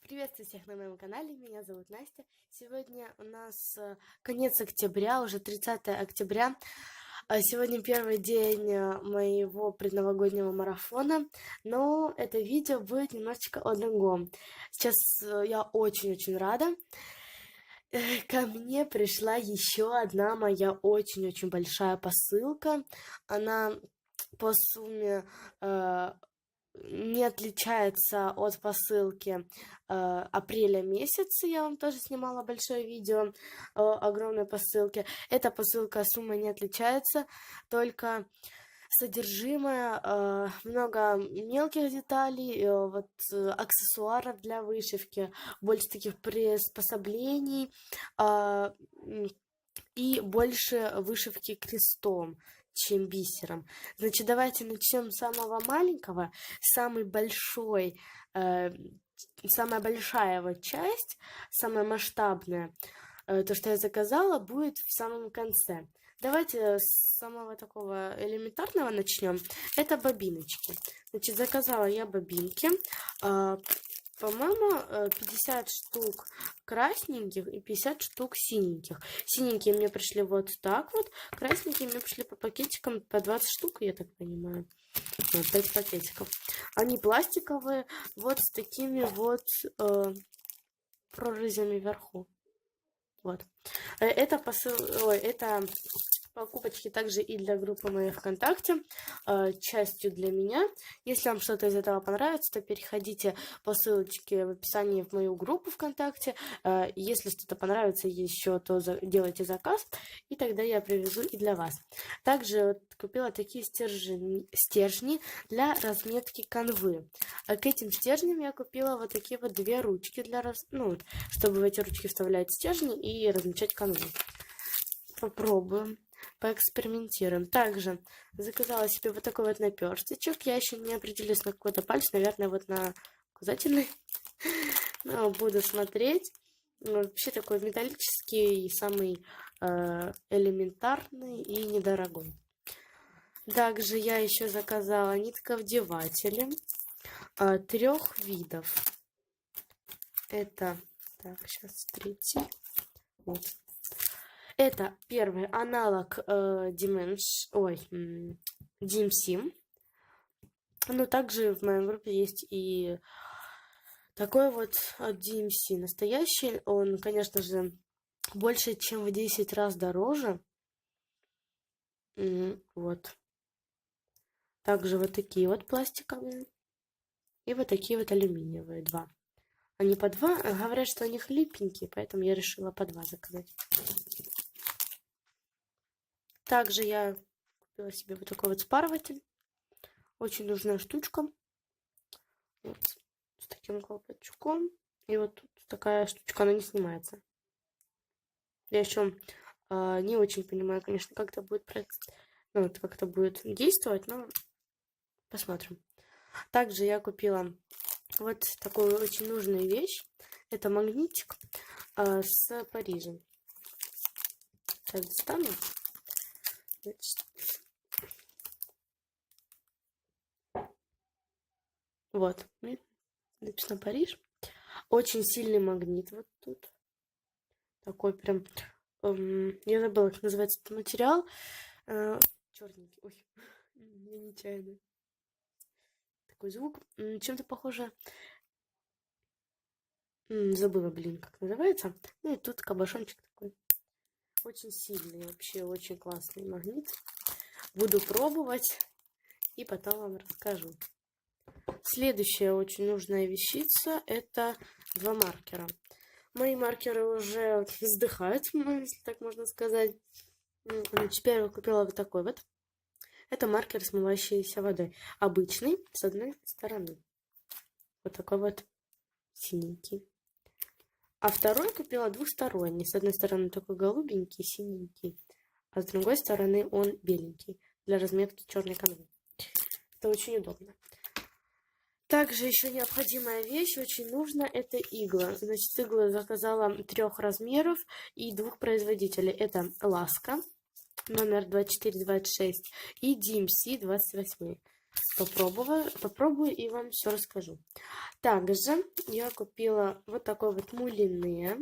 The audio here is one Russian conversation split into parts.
Приветствую всех на моем канале, меня зовут Настя. Сегодня у нас конец октября, уже 30 октября. Сегодня первый день моего предновогоднего марафона, но это видео будет немножечко о другом. Сейчас я очень-очень рада. Ко мне пришла еще одна моя очень-очень большая посылка. Она по сумме не отличается от посылки апреля месяца. Я вам тоже снимала большое видео о огромной посылке. Эта посылка суммой не отличается, только содержимое, много мелких деталей, аксессуаров для вышивки, больше таких приспособлений и больше вышивки крестом, чем бисером. Значит, давайте начнем с самого маленького. Самая большая его часть, самая масштабная, то, что я заказала, будет в самом конце. Давайте с самого такого элементарного начнем. Это бобиночки. Значит, заказала я бобинки. По-моему, 50 штук красненьких и 50 штук синеньких. Синенькие мне пришли вот так вот. Красненькие мне пришли по пакетикам по 20 штук, я так понимаю. Вот, 5 пакетиков. Они пластиковые, вот с такими вот прорезями вверху. Вот. Это покупочки также и для группы моей ВКонтакте, частью для меня. Если вам что-то из этого понравится, то переходите по ссылочке в описании в мою группу ВКонтакте. Если что-то понравится еще, то делайте заказ, и тогда я привезу и для вас. Также купила такие стержни для разметки канвы. К этим стержням я купила вот такие вот две ручки, чтобы в эти ручки вставлять стержни и размечать канву. Попробуем. Поэкспериментируем. Также заказала себе вот такой вот наперсточек. Я еще не определилась на какой-то палец. Наверное, вот на указательный. Но буду смотреть. Вообще такой металлический, самый элементарный и недорогой. Также я еще заказала нитковдеватели 3 видов. Это... Так, сейчас смотрите. Вот. Это первый аналог DMC. Но также в моей группе есть и такой вот от DMC. Настоящий. Он, конечно же, больше, чем в 10 раз дороже. Вот. Также вот такие вот пластиковые. И вот такие вот алюминиевые. 2. Они по 2. Говорят, что они хлипенькие, поэтому я решила по 2 заказать. Также я купила себе вот такой вот спарыватель. Очень нужная штучка. Вот, с таким колпачком. И вот тут такая штучка, она не снимается. Я еще не очень понимаю, конечно, как это будет действовать, но посмотрим. Также я купила вот такую очень нужную вещь. Это магнитик с Парижем. Сейчас достану. Вот, лично Париж. Очень сильный магнит вот тут. Такой прям, я забыла, как называется этот материал. Черненький. Ой, я нечаянно. Такой звук. Чем-то похоже. Забыла, как называется. Ну и тут кабошончик такой. Очень сильный, вообще очень классный магнит. Буду пробовать и потом вам расскажу. Следующая очень нужная вещица — это 2 маркера. Мои маркеры уже вздыхают, если так можно сказать. Теперь я купила вот такой вот. Это маркер, смывающийся водой. Обычный, с одной стороны. Вот такой вот синенький. А второй купила двухсторонний. С одной стороны такой голубенький, синенький, а с другой стороны он беленький, для разметки черной канвы. Это очень удобно. Также еще необходимая вещь, очень нужна, это игла. Значит, иглы заказала 3 размеров и 2 производителей. Это Ласка. номер 2426 и DMC 28. Попробую и вам все расскажу. Также я купила вот такой вот мулине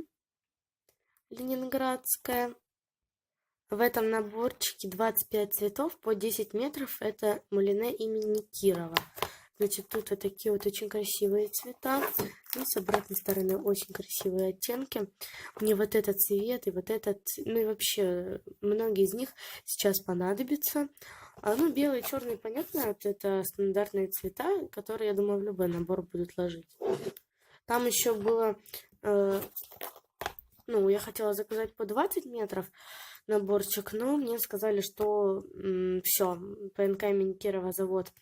ленинградское. В этом наборчике 25 цветов по 10 метров. Это мулине имени Кирова. Значит, тут вот такие вот очень красивые цвета. И с обратной стороны очень красивые оттенки. Мне вот этот цвет и вот этот, ну и вообще многие из них сейчас понадобятся. Ну, белый, черный, понятно, это стандартные цвета, которые, я думаю, в любой набор будут ложить. Там еще было, ну, я хотела заказать по 20 метров наборчик, но мне сказали, что все, ПНК имени Кирова завод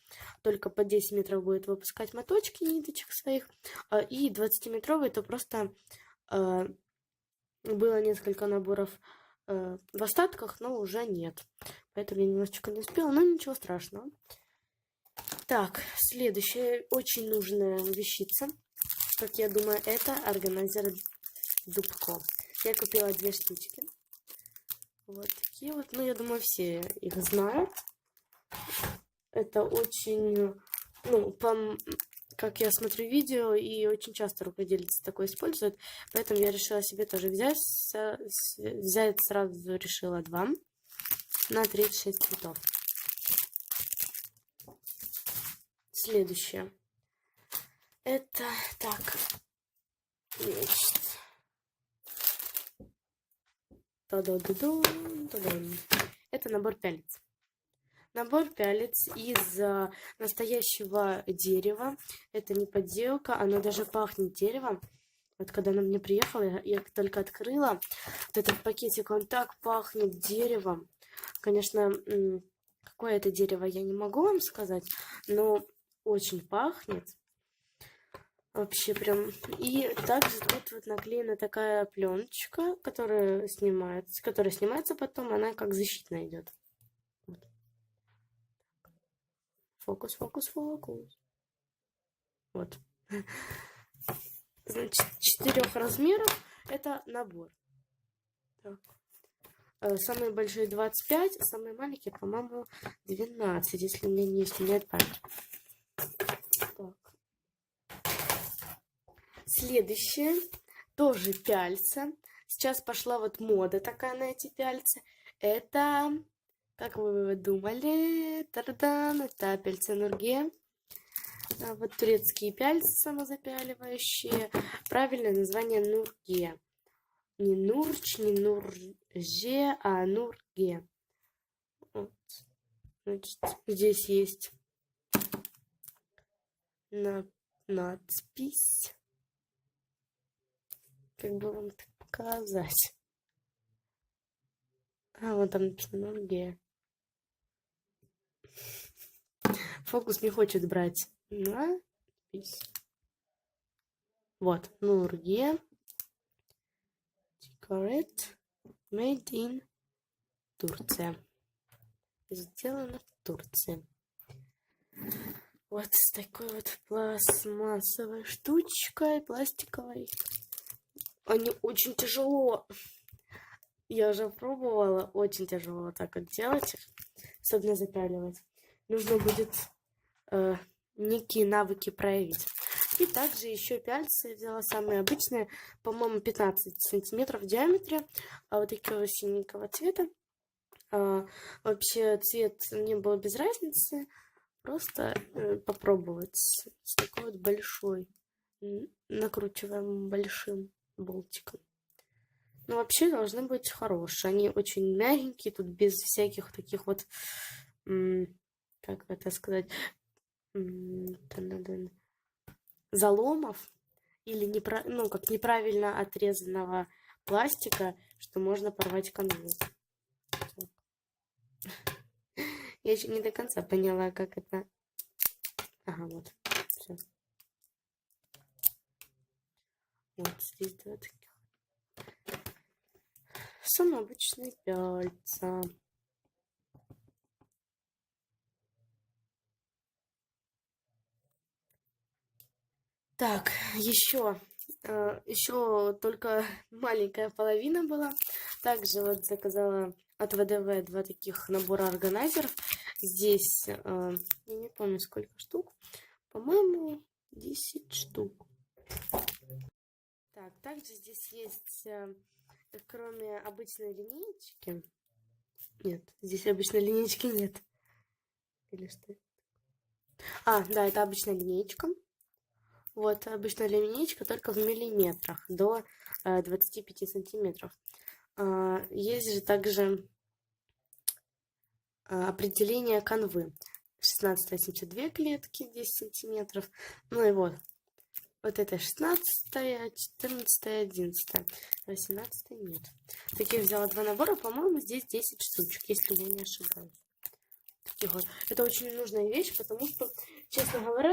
только по 10 метров будет выпускать моточки ниточек своих, и 20-метровый то просто было несколько наборов в остатках, но уже нет. Поэтому я немножечко не успела, но ничего страшного. Так, следующая очень нужная вещица, как я думаю, это органайзер Дубко. Я купила 2 штучки. Вот такие вот. Ну, я думаю, все их знают. Это очень, ну, как я смотрю видео, и очень часто рукодельцы такое используют. Поэтому я решила себе тоже взять сразу решила 2 на 36 цветов. Следующее. Это так. Значит. Это набор пялец. Набор пялец из настоящего дерева. Это не подделка, оно даже пахнет деревом. Вот когда она мне приехала, я только открыла вот этот пакетик, он так пахнет деревом. Конечно, какое это дерево, я не могу вам сказать, но очень пахнет. Вообще прям. И также тут вот наклеена такая пленочка, которая снимается потом, она как защитная идет. Вот. Фокус, фокус, фокус. Вот. Значит, 4 размеров это набор. Так. Самые большие 25, а самые маленькие, по-моему, 12, если мне не изменяет память. Так. Следующее, тоже пяльца. Сейчас пошла вот мода такая на эти пяльцы. Это, как вы думали, тардан, это пяльцы Нурге. Вот турецкие пяльцы самозапяливающие. Правильное название Нурге. Не Нурч, не Нурже, а Нурге. Вот. Значит, здесь есть надпись. Как бы вам так показать? Вот там написано Нурге. Фокус не хочет брать надпись. Вот, Нурге. Decorate. Made in Турция. Сделано в Турции. Вот с такой вот пластмассовой штучкой, пластиковой. Они очень тяжело. Я уже пробовала. Очень тяжело вот так вот делать их. Особенно запяливать. Нужно будет некие навыки проявить. И также еще пяльцы взяла самые обычные. По-моему, 15 сантиметров в диаметре. Вот такого синенького цвета. Вообще цвет мне было без разницы. Просто попробовать с такой вот большой. Накручиваем большим болтиком. Но вообще должны быть хорошие. Они очень мягенькие, тут без всяких таких вот, как это сказать, заломов или как неправильно отрезанного пластика, что можно порвать конвейер. Я еще не до конца поняла, как это. Ага, вот. Все. Вот здесь 2 таких. Самые обычные пяльца. Так, еще только маленькая половина была. Также вот заказала от ВДВ 2 таких набора органайзеров. Здесь, я не помню сколько штук, по-моему, 10 штук. Так, также здесь есть, кроме обычной линеечки, нет, здесь обычной линеечки нет. Или что? Да, это обычная линеечка. Вот, обычная линеечка только в миллиметрах, до 25 сантиметров. Есть же также определение канвы. 16-72 клетки, 10 сантиметров. Ну и вот. Вот это 16, 14, 11, 18 нет. Таких взяла 2 набора, по-моему, здесь 10 штучек, если я не ошибаюсь. Таких вот. Это очень нужная вещь, потому что, честно говоря,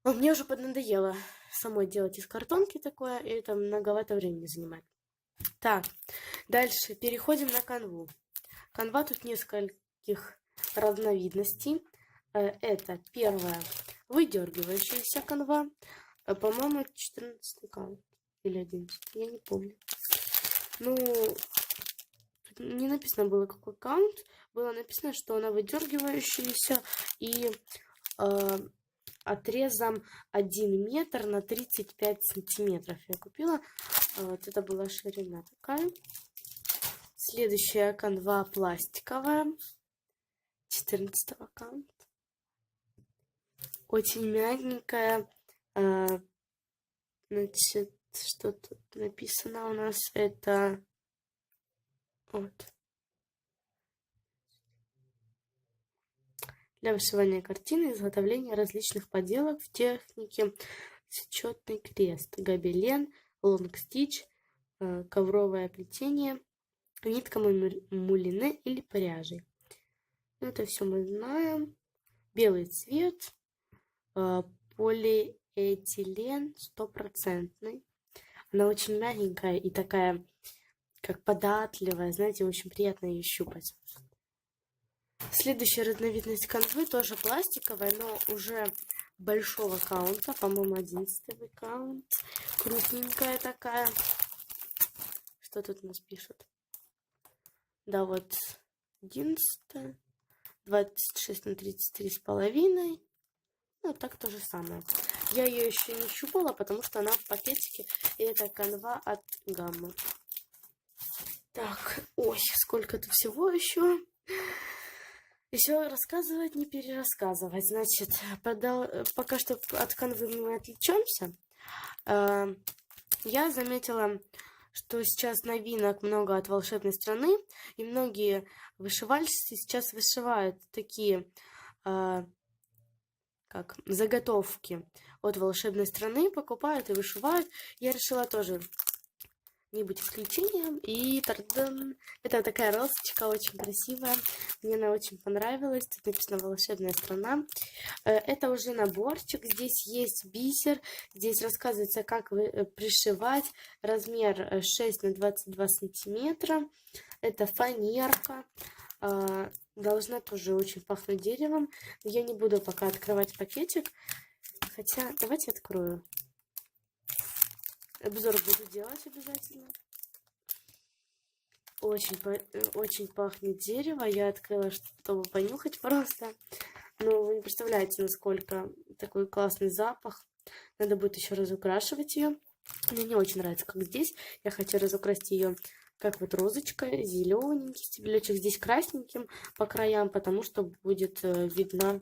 мне уже поднадоело самой делать из картонки такое, и это многовато времени занимает. Так, дальше переходим на канву. Канва тут нескольких разновидностей. Это первая выдергивающаяся канва. По-моему, 14 каунт или 11, я не помню. Ну, тут не написано было какой каунт. Было написано, что она выдергивающаяся и отрезом 1 метр на 35 сантиметров я купила. Вот это была ширина такая. Следующая канва пластиковая. 14 каунт. Очень мягенькая. Значит, что тут написано у нас? Это вот. Для вышивания картины, изготовления различных поделок в технике сетчатый крест, гобелен, лонгстич, ковровое плетение, нитка мулине или пряжи. Это все мы знаем. Белый цвет, полиэтилен 100%. Она очень мягенькая и такая, как податливая, знаете, очень приятно ее щупать. Следующая разновидность канвы тоже пластиковая, но уже большого каунта, по-моему, 11-й каунт. Крупненькая такая. Что тут у нас пишут? Да, вот 11, 26 на 33,5. Ну, так то же самое. Я ее еще не щупала, потому что она в пакетике. И это канва от Гаммы. Так, ой, сколько тут всего еще. Еще рассказывать, не перерассказывать. Значит, пока что от канвы мы отвлечемся. Я заметила, что сейчас новинок много от волшебной страны, и многие вышивальщицы сейчас вышивают такие как заготовки от волшебной страны, покупают и вышивают. Я решила тоже не быть исключением. И это такая розочка, очень красивая. Мне она очень понравилась. Тут написано «Волшебная страна». Это уже наборчик. Здесь есть бисер. Здесь рассказывается, как пришивать. Размер 6 на 22 сантиметра. Это фанерка. Должна тоже очень пахнуть деревом. Я не буду пока открывать пакетик. Хотя, давайте открою. Обзор буду делать обязательно. Очень пахнет дерево. Я открыла, чтобы понюхать просто. Но вы не представляете, насколько такой классный запах. Надо будет еще разукрашивать ее. Мне не очень нравится, как здесь. Я хочу разукрасить ее, как вот розочка, зелененький стебелечек. Здесь красненьким по краям, потому что будет видно.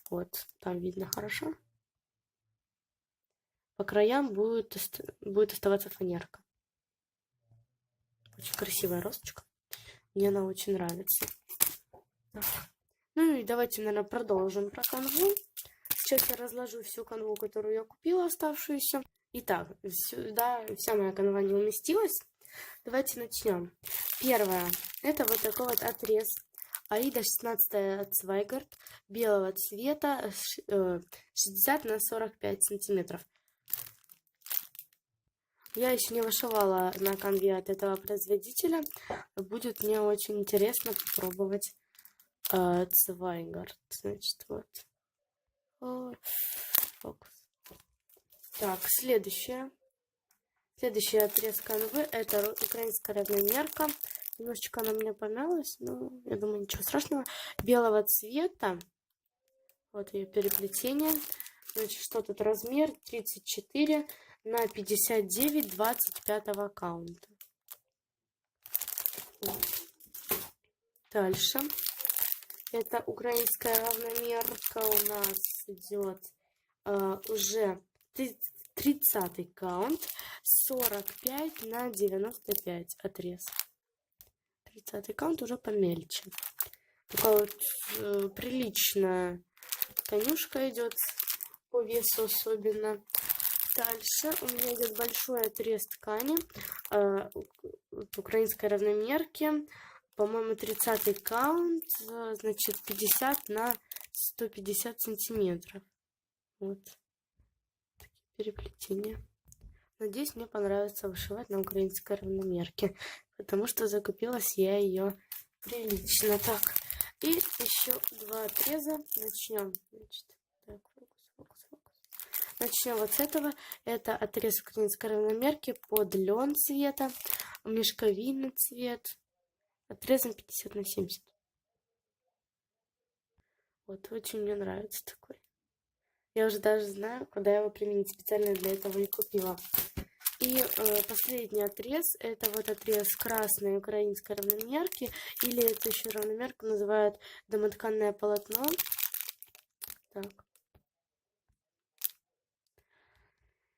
Вот, там видно хорошо. По краям будет оставаться фанерка. Очень красивая розочка. Мне она очень нравится. Так. Ну и давайте, наверное, продолжим про канву. Сейчас я разложу всю канву, которую я купила, оставшуюся. Итак, сюда вся моя канва не уместилась. Давайте начнем. Первое. Это вот такой вот отрез. Аида 16 от Свайгард. Белого цвета. 60 на 45 сантиметров. Я еще не вышивала на канве от этого производителя. Будет мне очень интересно попробовать Свайгард. Значит, вот. Фокус. Так, следующий отрез канвы. Это украинская равномерка. Немножечко она у меня помялась, но я думаю, ничего страшного. Белого цвета. Вот ее переплетение. Значит, что тут? Размер 34 на 59 25 аккаунта. Вот. Дальше. Это украинская равномерка у нас идет уже 30-й каунт, 45 на 95 отрез. 30-й каунт уже помельче. Такая вот приличная конюшка идет по весу особенно. Дальше у меня идет большой отрез ткани украинской равномерки. По-моему, 30-й каунт, значит, 50 на 150 сантиметров. Вот. Такие переплетения. Надеюсь, мне понравится вышивать на украинской равномерке, потому что закупилась я ее прилично. Так, и еще два отреза. Начнем. Значит, так, фокус. Начнем вот с этого. Это отрез украинской равномерки под лен цвета, мешковинный цвет. Отрезом 50 на 70. Вот, очень мне нравится такой. Я уже даже знаю, куда его применить. Специально для этого и купила. И последний отрез. Это вот отрез красной украинской равномерки. Или это еще равномерку называют домотканное полотно. Так.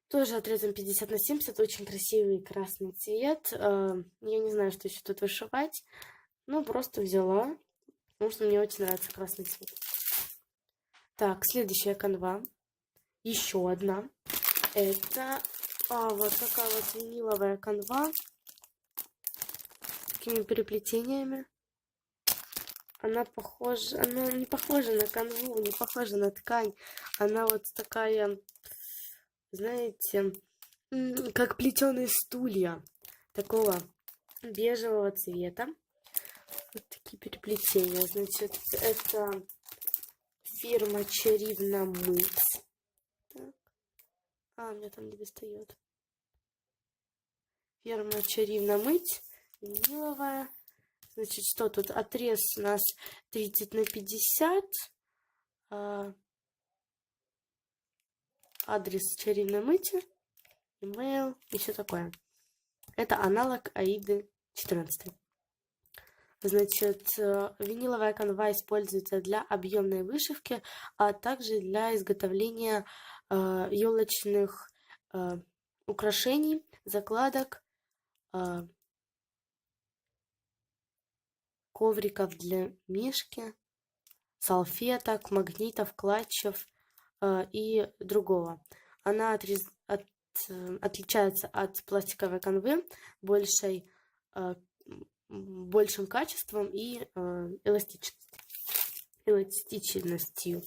Тоже отрезом 50 на 70. Очень красивый красный цвет. Я не знаю, что еще тут вышивать. Ну, просто взяла. Потому что мне очень нравится красный цвет. Так, следующая канва. Еще одна. Это вот такая вот виниловая канва. С такими переплетениями. Она похожа... Она не похожа на канву, не похожа на ткань. Она вот такая, знаете, как плетеные стулья. Такого бежевого цвета. Вот такие переплетения. Значит, это фирма Чарівна мить. Так. Мне там не достает. Фирма Чарівна мить. Виниловая. Значит, что тут? Отрез у нас 30 на 50. Адрес Чарівна мити. Email и все такое. Это аналог Аиды 14. Значит, виниловая канва используется для объемной вышивки, а также для изготовления елочных украшений, закладок, ковриков для мишки, салфеток, магнитов, клатчев и другого. Она отличается от пластиковой канвы большим качеством и эластичностью.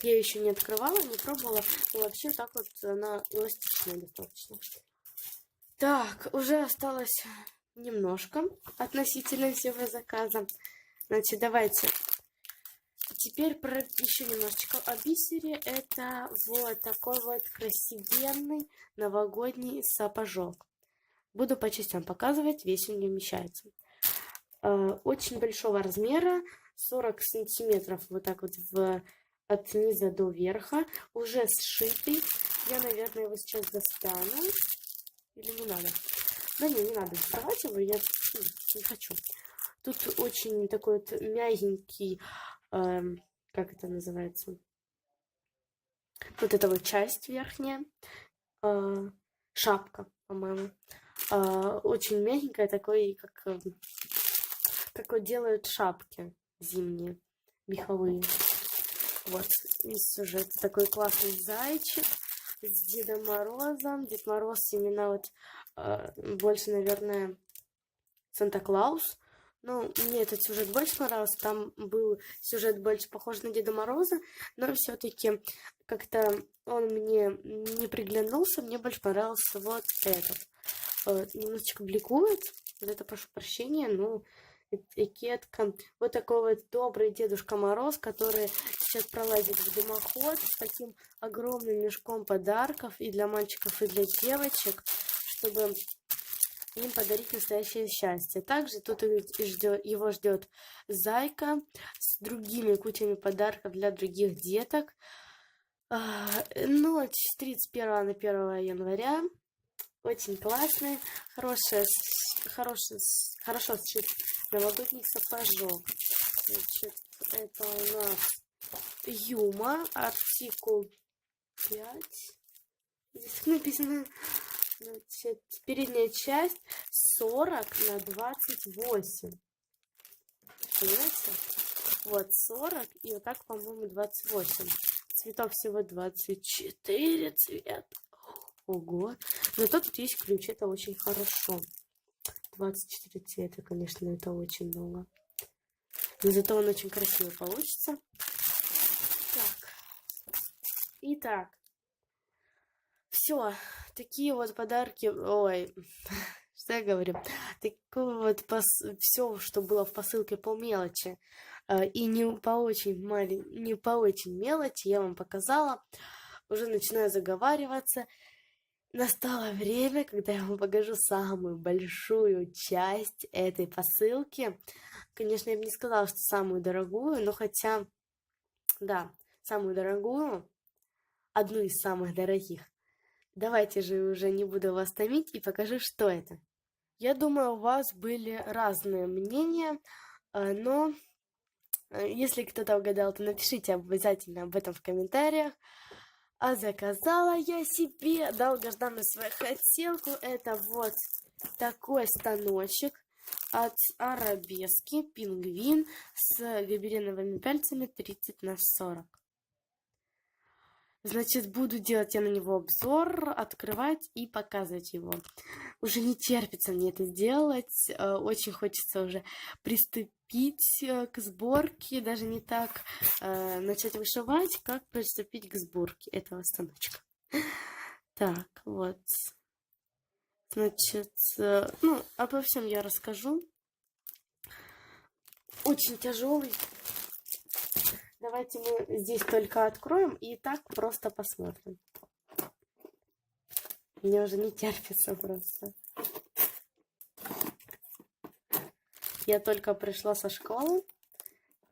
Я ее еще не открывала, не пробовала, но вообще так вот она эластичная достаточно. Так, уже осталось немножко относительно всего заказа. Значит, давайте теперь еще немножечко о бисере. Это вот такой вот красивенный новогодний сапожок. Буду по частям показывать, весь он не вмещается. Очень большого размера, 40 сантиметров, вот так вот от низа до верха, уже сшитый. Я, наверное, его сейчас достану. Или не надо? Да не надо доставать его, я не хочу. Тут очень такой вот мягенький, как это называется? Вот эта вот часть верхняя, шапка, по-моему. Очень мягенькая, такой, как вот делают шапки зимние, меховые. Вот, весь сюжет. Такой классный зайчик с Дедом Морозом. Дед Мороз именно вот больше, наверное, Санта-Клаус. Ну, мне этот сюжет больше понравился. Там был сюжет больше похож на Деда Мороза, но все-таки как-то он мне не приглянулся. Мне больше понравился вот этот. Немножечко бликует. Вот это, прошу прощения, ну, этикетка. Вот такой вот добрый Дедушка Мороз, который сейчас пролазит в дымоход с таким огромным мешком подарков и для мальчиков, и для девочек, чтобы им подарить настоящее счастье. Также тут его ждет зайка с другими кучами подарков для других деток. Ночь с 31 на 1 января. Очень классный, хорошо сшит новогодний сапожок. Значит, это у нас Юма, артикул 5. Здесь написано, значит, передняя часть 40 на 28. Понимаете? Вот 40 и вот так, по-моему, 28. Цветов всего 24 цвета. Ого. Зато тут есть ключ, это очень хорошо. 24 цвета, конечно, это очень много. Но зато он очень красиво получится. Так. Итак. Все. Такие вот подарки. Ой, что я говорю? Такое вот все, что было в посылке по мелочи. И не по очень мелочи я вам показала. Уже начинаю заговариваться. Настало время, когда я вам покажу самую большую часть этой посылки. Конечно, я бы не сказала, что самую дорогую, но хотя, да, самую дорогую, одну из самых дорогих. Давайте же уже не буду вас томить и покажу, что это. Я думаю, у вас были разные мнения, но если кто-то угадал, то напишите обязательно об этом в комментариях. А заказала я себе долгожданную свою хотелку. Это вот такой станочек от Арабески, пингвин с гобеленовыми пяльцами 30×40. Значит, буду делать я на него обзор, открывать и показывать его. Уже не терпится мне это сделать. Очень хочется уже приступить к сборке. Даже не так начать вышивать, как приступить к сборке этого станочка. Так, вот. Значит, обо всем я расскажу. Очень тяжелый. Давайте мы здесь только откроем и так просто посмотрим. Мне уже не терпится просто. Я только пришла со школы,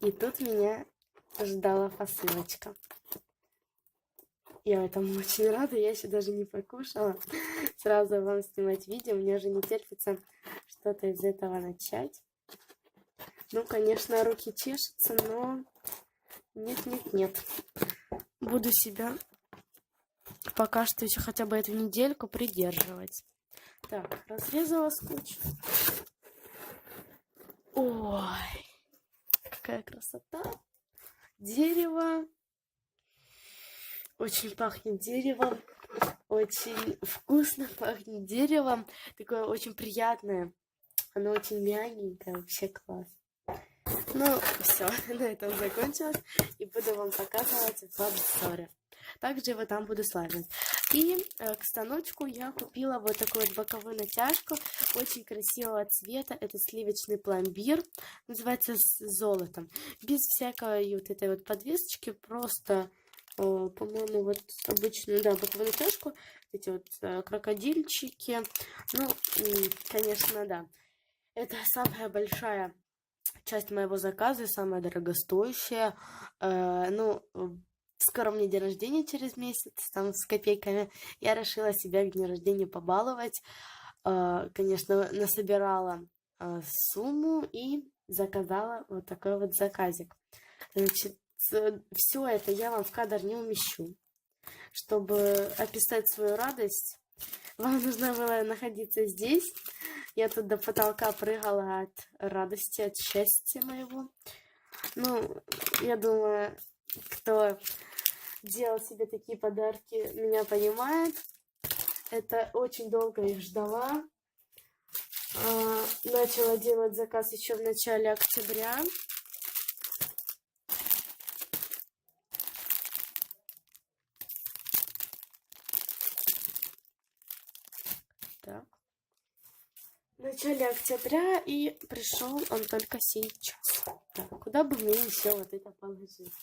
и тут меня ждала посылочка. Я этому очень рада, я еще даже не покушала. Сразу вам снимать видео, мне уже не терпится что-то из этого начать. Ну, конечно, руки чешутся, но нет. Буду себя пока что еще хотя бы эту недельку придерживать. Так, разрезала скотч. Ой, какая красота. Дерево. Очень пахнет деревом. Очень вкусно пахнет деревом. Такое очень приятное. Оно очень мягенькое. Вообще класс. Ну, все, на этом закончилось. И буду вам показывать в обзоре. Также его там буду слаживать. И к станочку я купила вот такую вот боковую натяжку. Очень красивого цвета. Это сливочный пломбир. Называется с золотом. Без всякой вот этой вот подвесочки. Просто, по-моему, вот обычную, да, боковую натяжку. Эти вот крокодильчики. Ну, конечно, да. Это самая большая часть моего заказа, самая дорогостоящая. Скоро мне день рождения через месяц, там с копейками. Я решила себя к дню рождения побаловать. Конечно, насобирала сумму и заказала вот такой вот заказик. Значит, все это я вам в кадр не умещу. Чтобы описать свою радость, вам нужно было находиться здесь. Я тут до потолка прыгала от радости, от счастья моего. Ну, я думаю, кто делал себе такие подарки, меня понимает. Это очень долго их ждала. Начала делать заказ еще в начале октября. Так. В начале октября, и пришел он только сейчас. Так, куда бы мне еще вот это положить?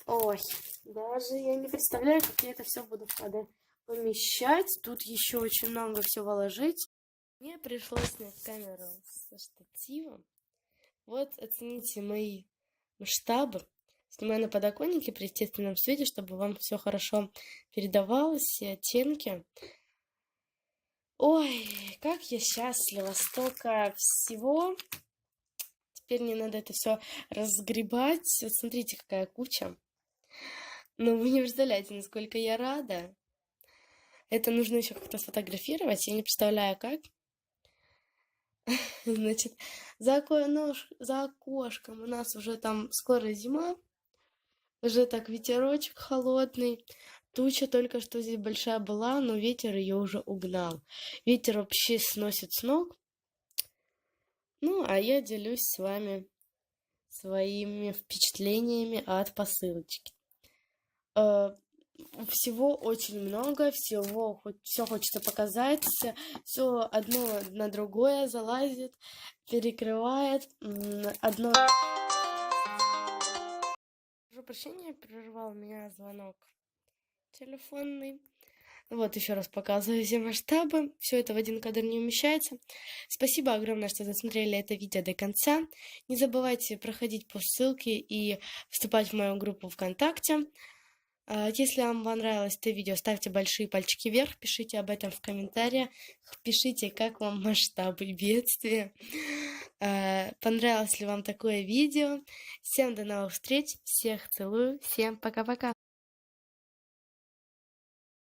Ой, даже я не представляю, как я это все буду помещать. Тут еще очень много всего ложить. Мне пришлось снять камеру со штативом. Вот оцените мои масштабы. Снимаю на подоконнике при естественном свете, чтобы вам все хорошо передавалось, все оттенки. Ой, как я счастлива, столько всего. Теперь мне надо это все разгребать. Вот смотрите, какая куча. Ну, вы не представляете, насколько я рада. Это нужно еще как-то сфотографировать. Я не представляю, как. Значит, за окошком у нас уже там скоро зима. Уже так ветерочек холодный. Туча только что здесь большая была, но ветер ее уже угнал. Ветер вообще сносит с ног. Ну, а я делюсь с вами своими впечатлениями от посылочки. Всего очень много, все хочется показать, все одно на другое залазит, перекрывает. Одно... Прошу прощения, прервал меня звонок телефонный. Вот еще раз показываю все масштабы. Все это в один кадр не умещается. Спасибо огромное, что досмотрели это видео до конца. Не забывайте проходить по ссылке и вступать в мою группу ВКонтакте. Если вам понравилось это видео, ставьте большие пальчики вверх, пишите об этом в комментариях, пишите, как вам масштабы бедствия, понравилось ли вам такое видео. Всем до новых встреч, всех целую, всем пока-пока.